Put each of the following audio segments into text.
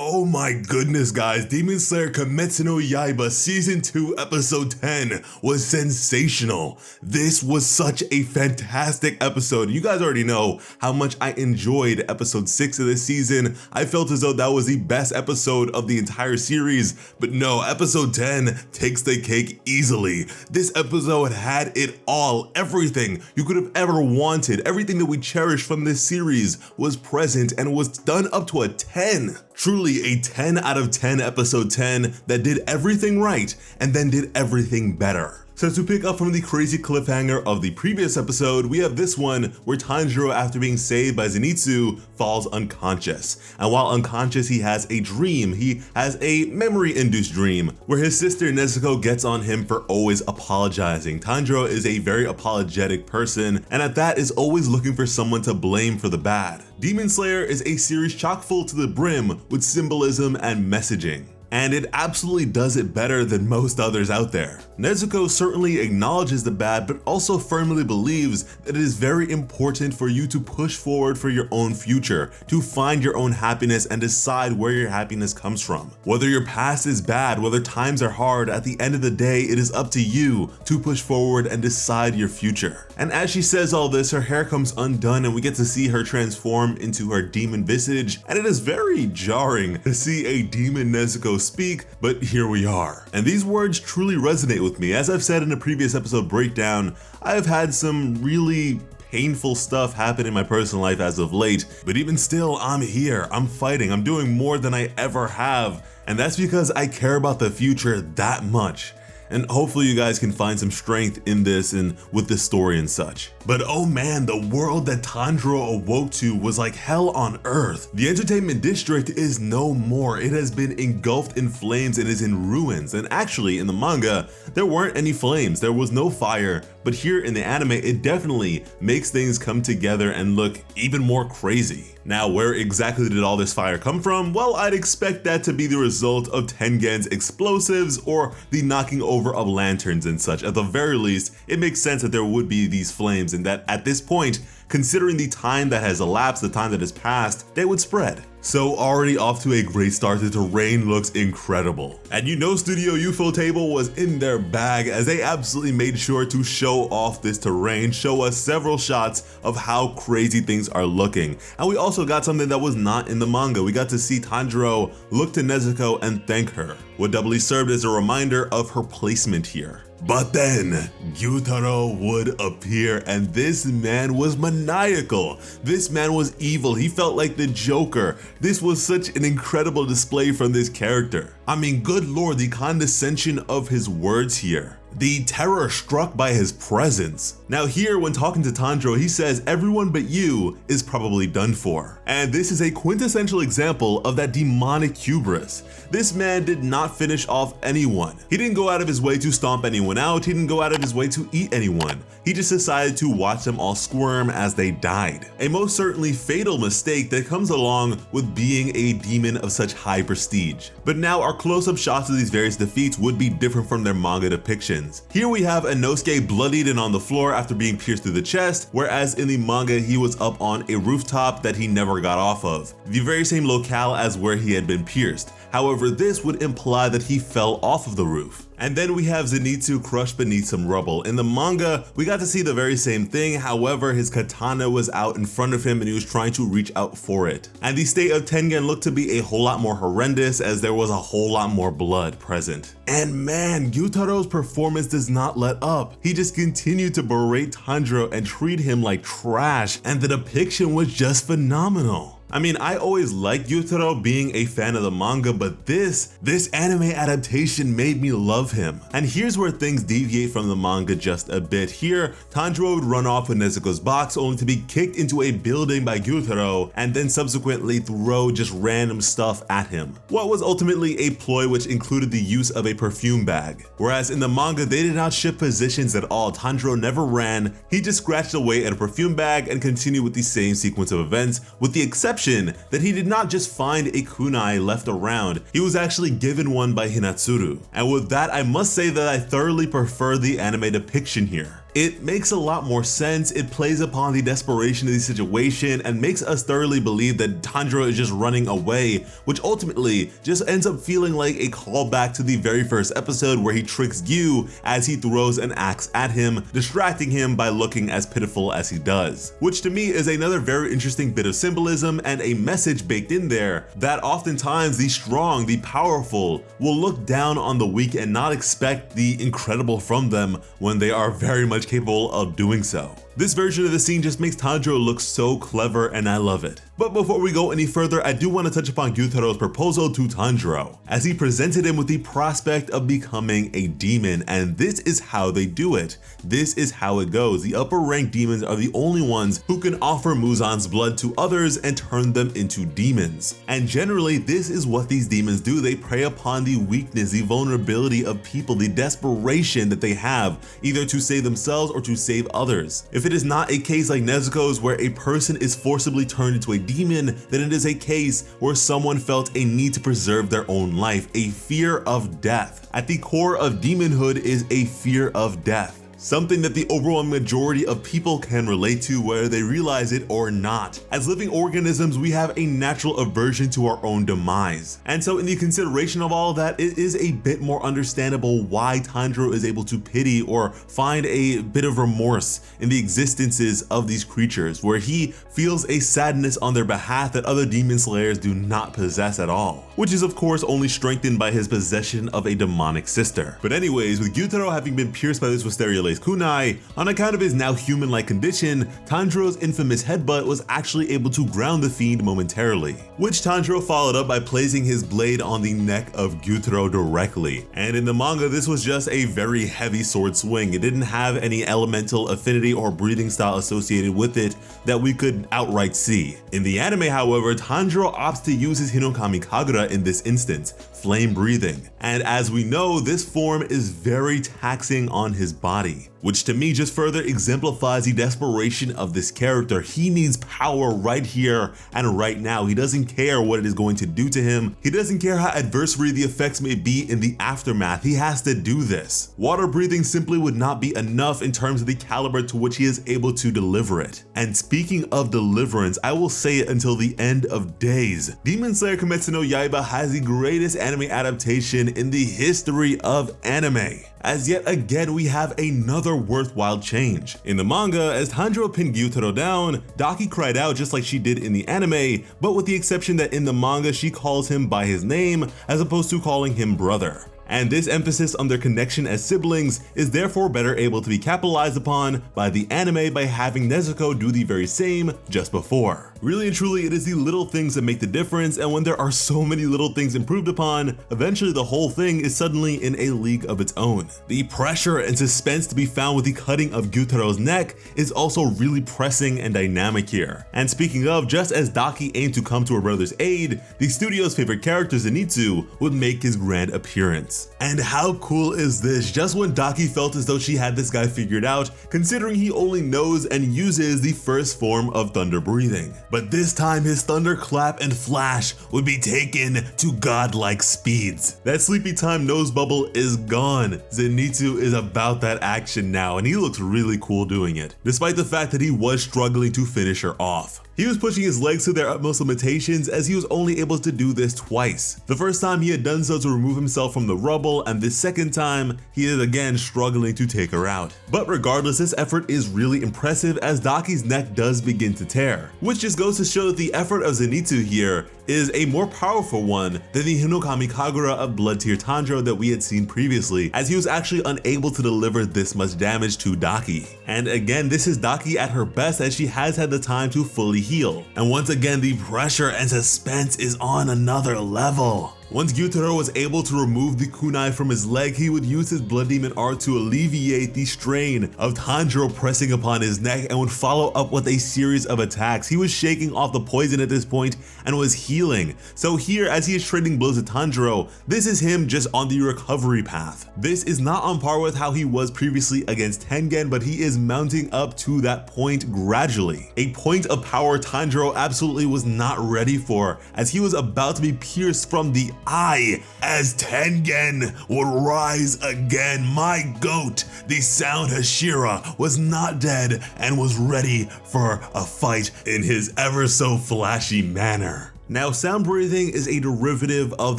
Oh my goodness guys, Demon Slayer Kimetsu no Yaiba Season 2 Episode 10 was sensational. This was such a fantastic episode. You guys already know how much I enjoyed Episode 6 of this season. I felt as though that was the best episode of the entire series, but no, Episode 10 takes the cake easily. This episode had it all, everything you could have ever wanted, everything that we cherish from this series was present and was done up to a 10. Truly a 10 out of 10 episode 10 that did everything right and then did everything better. So to pick up from the crazy cliffhanger of the previous episode, we have this one where Tanjiro, after being saved by Zenitsu, falls unconscious. And while unconscious, he has a dream. He has a memory-induced dream where his sister Nezuko gets on him for always apologizing. Tanjiro is a very apologetic person, and at that is always looking for someone to blame for the bad. Demon Slayer is a series chock full to the brim with symbolism and messaging, and it absolutely does it better than most others out there. Nezuko certainly acknowledges the bad, but also firmly believes that it is very important for you to push forward for your own future, to find your own happiness and decide where your happiness comes from. Whether your past is bad, whether times are hard, at the end of the day, it is up to you to push forward and decide your future. And as she says all this, her hair comes undone and we get to see her transform into her demon visage, and it is very jarring to see a demon Nezuko speak, but here we are. And these words truly resonate with me. As I've said in a previous episode breakdown, I have had some really painful stuff happen in my personal life as of late, but even still, I'm here, I'm fighting, I'm doing more than I ever have, and that's because I care about the future that much. And hopefully you guys can find some strength in this and with this story and such. But oh man, the world that Tanjiro awoke to was like hell on earth. The entertainment district is no more. It has been engulfed in flames and is in ruins. And actually in the manga, there weren't any flames, there was no fire. But here in the anime, it definitely makes things come together and look even more crazy. Now, where exactly did all this fire come from? Well, I'd expect that to be the result of Tengen's explosives or the knocking over of lanterns and such. At the very least, it makes sense that there would be these flames and that at this point, considering the time that has elapsed, the time that has passed, they would spread. So already off to a great start, the terrain looks incredible. And you know Studio Ufotable was in their bag as they absolutely made sure to show off this terrain, show us several shots of how crazy things are looking. And we also got something that was not in the manga. We got to see Tanjiro look to Nezuko and thank her, what doubly served as a reminder of her placement here. But then, Gyutaro would appear and this man was maniacal. This man was evil. He felt like the Joker. This was such an incredible display from this character. I mean, good lord, the condescension of his words here. The terror struck by his presence. Now here, when talking to Tanjiro, he says everyone but you is probably done for. And this is a quintessential example of that demonic hubris. This man did not finish off anyone. He didn't go out of his way to stomp anyone out. He didn't go out of his way to eat anyone. He just decided to watch them all squirm as they died. A most certainly fatal mistake that comes along with being a demon of such high prestige. But now our close-up shots of these various defeats would be different from their manga depictions. Here we have Inosuke bloodied and on the floor after being pierced through the chest, whereas in the manga he was up on a rooftop that he never got off of, the very same locale as where he had been pierced. However, this would imply that he fell off of the roof. And then we have Zenitsu crushed beneath some rubble. In the manga, we got to see the very same thing. However, his katana was out in front of him and he was trying to reach out for it. And the state of Tengen looked to be a whole lot more horrendous as there was a whole lot more blood present. And man, Gyutaro's performance does not let up. He just continued to berate Tanjiro and treat him like trash, and the depiction was just phenomenal. I mean, I always liked Gyutaro, being a fan of the manga, but this anime adaptation made me love him. And here's where things deviate from the manga just a bit. Here, Tanjiro would run off with Nezuko's box only to be kicked into a building by Gyutaro and then subsequently throw just random stuff at him. What was ultimately a ploy which included the use of a perfume bag. Whereas in the manga, they did not shift positions at all. Tanjiro never ran, he just scratched away at a perfume bag and continued with the same sequence of events, with the exception that he did not just find a kunai left around, he was actually given one by Hinatsuru. And with that, I must say that I thoroughly prefer the anime depiction here. It makes a lot more sense. It plays upon the desperation of the situation and makes us thoroughly believe that Tanjiro is just running away, which ultimately just ends up feeling like a callback to the very first episode where he tricks Gyu as he throws an axe at him, distracting him by looking as pitiful as he does. Which to me is another very interesting bit of symbolism and a message baked in there that oftentimes the strong, the powerful, will look down on the weak and not expect the incredible from them when they are very much capable of doing so. This version of the scene just makes Tanjiro look so clever and I love it. But before we go any further, I do want to touch upon Gyutaro's proposal to Tanjiro, as he presented him with the prospect of becoming a demon, and this is how they do it. This is how it goes. The upper ranked demons are the only ones who can offer Muzan's blood to others and turn them into demons. And generally, this is what these demons do. They prey upon the weakness, the vulnerability of people, the desperation that they have, either to save themselves or to save others. If it is not a case like Nezuko's where a person is forcibly turned into a demon, then it is a case where someone felt a need to preserve their own life, a fear of death. At the core of demonhood is a fear of death. Something that the overwhelming majority of people can relate to whether they realize it or not. As living organisms, we have a natural aversion to our own demise. And so in the consideration of all of that, it is a bit more understandable why Tanjiro is able to pity or find a bit of remorse in the existences of these creatures, where he feels a sadness on their behalf that other demon slayers do not possess at all. Which is of course only strengthened by his possession of a demonic sister. But anyways, with Gyutaro having been pierced by this wisteria kunai, on account of his now human-like condition, Tanjiro's infamous headbutt was actually able to ground the fiend momentarily, which Tanjiro followed up by placing his blade on the neck of Gyutaro directly. And in the manga, this was just a very heavy sword swing. It didn't have any elemental affinity or breathing style associated with it that we could outright see. In the anime, however, Tanjiro opts to use his Hinokami Kagura in this instance, flame breathing. And as we know, this form is very taxing on his body, which to me just further exemplifies the desperation of this character. He needs power right here and right now. He doesn't care what it is going to do to him. He doesn't care how adversary the effects may be in the aftermath. He has to do this. Water breathing simply would not be enough in terms of the caliber to which he is able to deliver it. And speaking of deliverance, I will say it until the end of days. Demon Slayer Kimetsu no Yaiba has the greatest anime adaptation in the history of anime, as yet again we have another worthwhile change. In the manga, as Tanjiro pinned Gyutaro down, Daki cried out just like she did in the anime, but with the exception that in the manga she calls him by his name as opposed to calling him brother. And this emphasis on their connection as siblings is therefore better able to be capitalized upon by the anime by having Nezuko do the very same just before. Really and truly, it is the little things that make the difference, and when there are so many little things improved upon, eventually the whole thing is suddenly in a league of its own. The pressure and suspense to be found with the cutting of Gyutaro's neck is also really pressing and dynamic here. And speaking of, just as Daki aimed to come to her brother's aid, the studio's favorite character Zenitsu would make his grand appearance. And how cool is this? Just when Daki felt as though she had this guy figured out, considering he only knows and uses the first form of thunder breathing. But this time his thunderclap and flash would be taken to godlike speeds. That sleepy time nose bubble is gone. Zenitsu is about that action now, and he looks really cool doing it, despite the fact that he was struggling to finish her off. He was pushing his legs to their utmost limitations, as he was only able to do this twice. The first time he had done so to remove himself from the rubble, and the second time he is again struggling to take her out. But regardless, this effort is really impressive as Daki's neck does begin to tear, which just goes to show that the effort of Zenitsu here is a more powerful one than the Hinokami Kagura of Blood Tier Tanjiro that we had seen previously, as he was actually unable to deliver this much damage to Daki. And again, this is Daki at her best, as she has had the time to fully heal. And once again, the pressure and suspense is on another level. Once Gyutaro was able to remove the kunai from his leg, he would use his blood demon art to alleviate the strain of Tanjiro pressing upon his neck and would follow up with a series of attacks. He was shaking off the poison at this point and was healing. So here, as he is trading blows with Tanjiro, this is him just on the recovery path. This is not on par with how he was previously against Tengen, but he is mounting up to that point gradually. A point of power Tanjiro absolutely was not ready for, as he was about to be pierced from the eye as Tengen would rise again. My goat, the Sound Hashira, was not dead and was ready for a fight in his ever so flashy manner. Now, sound breathing is a derivative of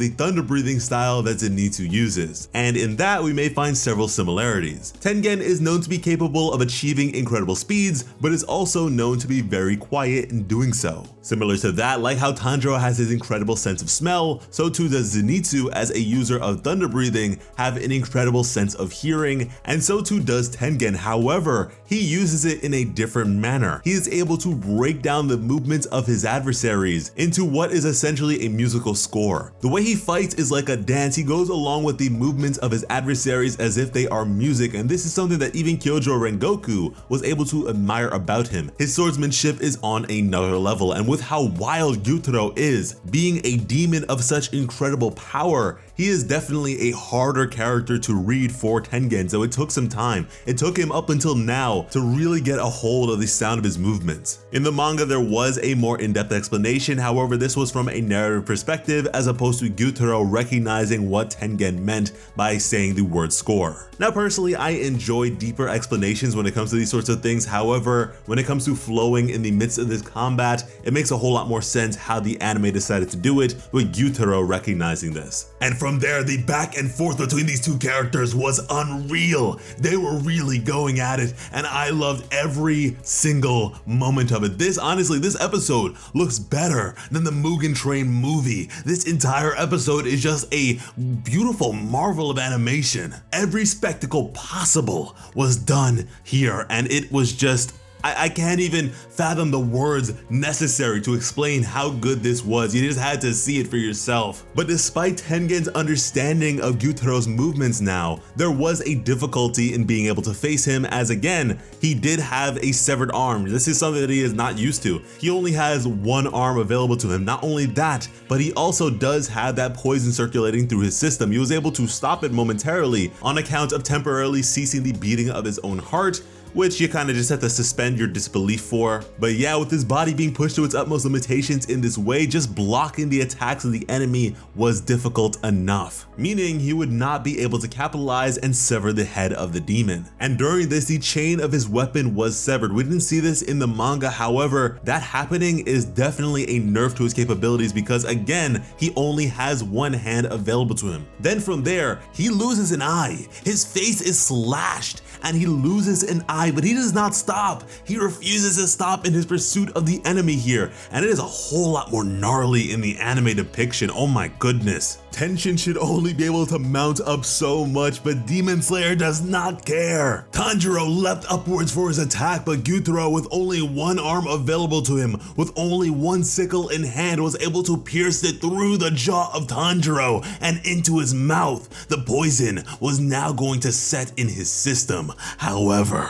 the thunder breathing style that Zenitsu uses, and in that we may find several similarities. Tengen is known to be capable of achieving incredible speeds, but is also known to be very quiet in doing so. Similar to that, like how Tanjiro has his incredible sense of smell, so too does Zenitsu as a user of thunder breathing have an incredible sense of hearing, and so too does Tengen. However, he uses it in a different manner. He is able to break down the movements of his adversaries into what is essentially a musical score. The way he fights is like a dance. He goes along with the movements of his adversaries as if they are music, and this is something that even Kyojuro Rengoku was able to admire about him. His swordsmanship is on another level, and with how wild Gyutaro is, being a demon of such incredible power, he is definitely a harder character to read for Tengen, so it took some time. It took him up until now to really get a hold of the sound of his movements. In the manga, there was a more in-depth explanation, however, this was from a narrative perspective as opposed to Gyutaro recognizing what Tengen meant by saying the word score. Now, personally, I enjoy deeper explanations when it comes to these sorts of things. However, when it comes to flowing in the midst of this combat, it makes a whole lot more sense how the anime decided to do it, with Gyutaro recognizing this. And from there, the back and forth between these two characters was unreal. They were really going at it, and I loved every single moment of it. Honestly, this episode looks better than the Mugen Train movie. This entire episode is just a beautiful marvel of animation. Every spectacle possible was done here, and it was just I can't even fathom the words necessary to explain how good this was. You just had to see it for yourself. But despite Tengen's understanding of Gyutaro's movements now, there was a difficulty in being able to face him, as again, he did have a severed arm. This is something that he is not used to. He only has one arm available to him. Not only that, but he also does have that poison circulating through his system. He was able to stop it momentarily on account of temporarily ceasing the beating of his own heart, which you kind of just have to suspend your disbelief for. But yeah, with his body being pushed to its utmost limitations in this way, just blocking the attacks of the enemy was difficult enough, meaning he would not be able to capitalize and sever the head of the demon. And during this, the chain of his weapon was severed. We didn't see this in the manga, however, that happening is definitely a nerf to his capabilities because again, he only has one hand available to him. Then from there, he loses an eye. His face is slashed and he loses an eye, but he does not stop. He refuses to stop in his pursuit of the enemy here, and it is a whole lot more gnarly in the anime depiction. Oh my goodness. Tension should only be able to mount up so much, but Demon Slayer does not care. Tanjiro leapt upwards for his attack, but Gyutaro, with only one arm available to him, with only one sickle in hand, was able to pierce it through the jaw of Tanjiro and into his mouth. The poison was now going to set in his system. However,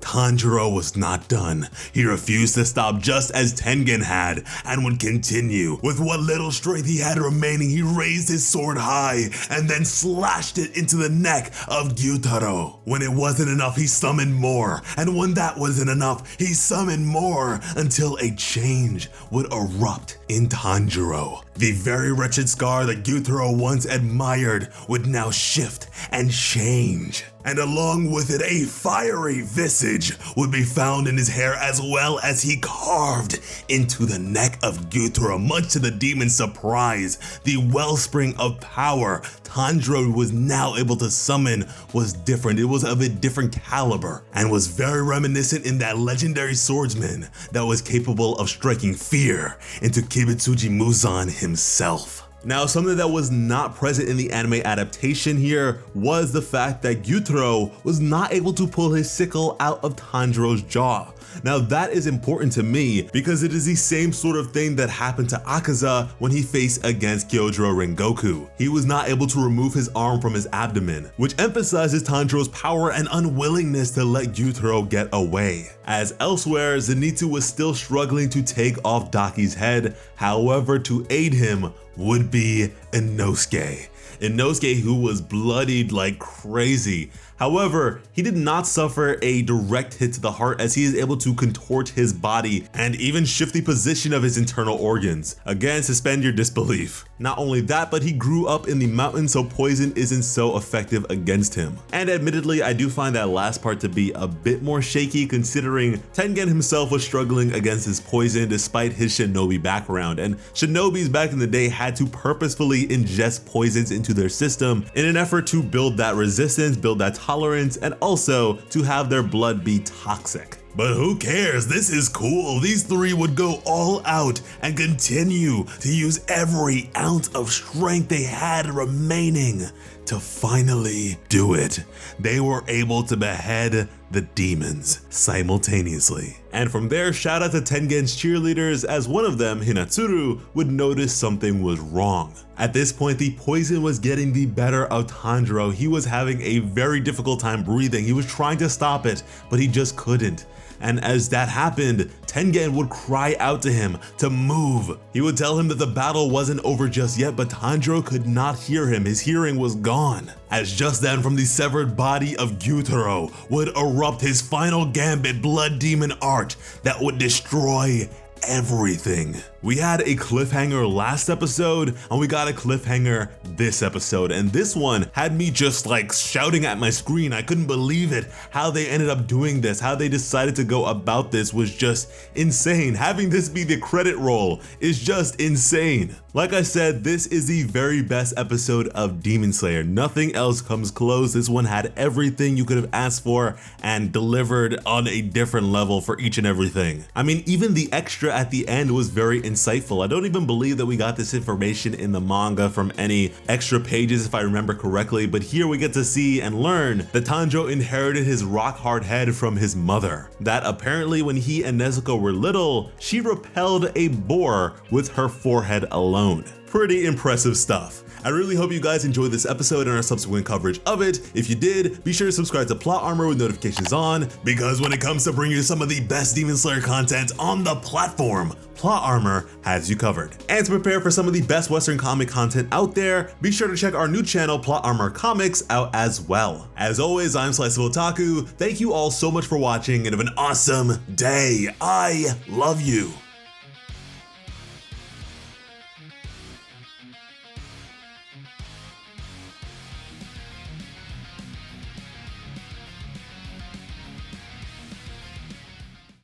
Tanjiro was not done. He refused to stop just as Tengen had and would continue. With what little strength he had remaining, he raised his sword high and then slashed it into the neck of Gyutaro. When it wasn't enough, he summoned more, and when that wasn't enough, he summoned more until a change would erupt in Tanjiro. The very wretched scar that Gyutaro once admired would now shift and change. And along with it, a fiery visage would be found in his hair, as well as he carved into the neck of Gyutaro. Much to the demon's surprise, the wellspring of power Tanjiro was now able to summon was different. It was of a different caliber and was very reminiscent in that legendary swordsman that was capable of striking fear into Kibutsuji Muzan himself. Now, something that was not present in the anime adaptation here was the fact that Gyutaro was not able to pull his sickle out of Tanjiro's jaw. Now that is important to me because it is the same sort of thing that happened to Akaza when he faced against Kyojuro Rengoku. He was not able to remove his arm from his abdomen, which emphasizes Tanjiro's power and unwillingness to let Gyutaro get away. As elsewhere, Zenitsu was still struggling to take off Daki's head. However, to aid him would be Inosuke. Inosuke, who was bloodied like crazy. However, he did not suffer a direct hit to the heart, as he is able to contort his body and even shift the position of his internal organs. Again, suspend your disbelief. Not only that, but he grew up in the mountains, so poison isn't so effective against him. And admittedly, I do find that last part to be a bit more shaky, considering Tengen himself was struggling against his poison despite his shinobi background, and shinobis back in the day had to purposefully ingest poisons into their system in an effort to build that resistance, build that tolerance, and also to have their blood be toxic. But who cares? This is cool. These three would go all out and continue to use every ounce of strength they had remaining to finally do it. They were able to behead the demons simultaneously. And from there, shout out to Tengen's cheerleaders, as one of them, Hinatsuru, would notice something was wrong. At this point, the poison was getting the better of Tanjiro. He was having a very difficult time breathing. He was trying to stop it, but he just couldn't. And as that happened, Tengen would cry out to him to move. He would tell him that the battle wasn't over just yet, but Tanjiro could not hear him. His hearing was gone. As just then, from the severed body of Gyutaro would erupt his final gambit blood demon art that would destroy everything. We had a cliffhanger last episode, and we got a cliffhanger this episode, and this one had me just like shouting at my screen. I couldn't believe it. How they ended up doing this, how they decided to go about this was just insane. Having this be the credit roll is just insane. Like I said, this is the very best episode of Demon Slayer. Nothing else comes close. This one had everything you could have asked for and delivered on a different level for each and everything. I mean, even the extra at the end was very insightful. I don't even believe that we got this information in the manga from any extra pages, if I remember correctly, but here we get to see and learn that Tanjiro inherited his rock-hard head from his mother. That apparently when he and Nezuko were little, she repelled a boar with her forehead alone. Pretty impressive stuff. I really hope you guys enjoyed this episode and our subsequent coverage of it. If you did, be sure to subscribe to Plot Armor with notifications on, because when it comes to bringing you some of the best Demon Slayer content on the platform, Plot Armor has you covered. And to prepare for some of the best Western comic content out there, be sure to check our new channel, Plot Armor Comics, out as well. As always, I'm Slice of Otaku. Thank you all so much for watching, and have an awesome day. I love you.